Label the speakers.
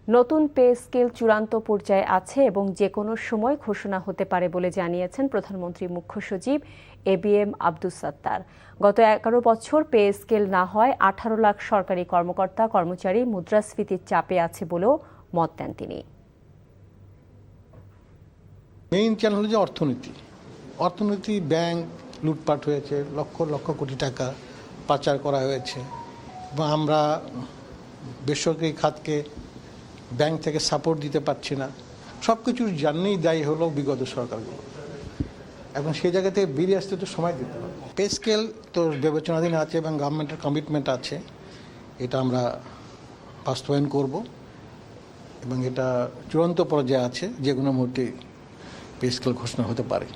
Speaker 1: নতুন pay scale চূড়ান্ত পর্যায়ে আছে এবং যে কোনো সময় ঘোষণা হতে পারে বলে জানিয়েছেন প্রধানমন্ত্রীর মুখ্য সচিব এবিএম আব্দুস সাত্তার। গত 11 বছর পে স্কেল না হয় 18 লাখ সরকারি কর্মকর্তা কর্মচারী মুদ্রাস্ফীতির চাপে আছে বলেও মত দেন তিনি।
Speaker 2: মেইন চ্যানেল হল যে অর্থনীতি ব্যাংক লুটপাট হয়েছে, লক্ষ লক্ষ কোটি টাকা পাচার করা হয়েছে এবং আমরা বেসরকারি খাতকে ব্যাংক থেকে সাপোর্ট দিতে পারছি না। সব কিছুর জন্যই দায়ী হলো বিগত সরকারগুলো। এখন সেই জায়গা থেকে বেরিয়ে আসতে তো সময় দিতে হবে। পে স্কেল তো বিবেচনাধীন আছে এবং গভর্নমেন্টের কমিটমেন্ট আছে, এটা আমরা বাস্তবায়ন করব এবং এটা চূড়ান্ত পর্যায়ে আছে, যে কোনো মুহূর্তে পে স্কেল ঘোষণা হতে পারে।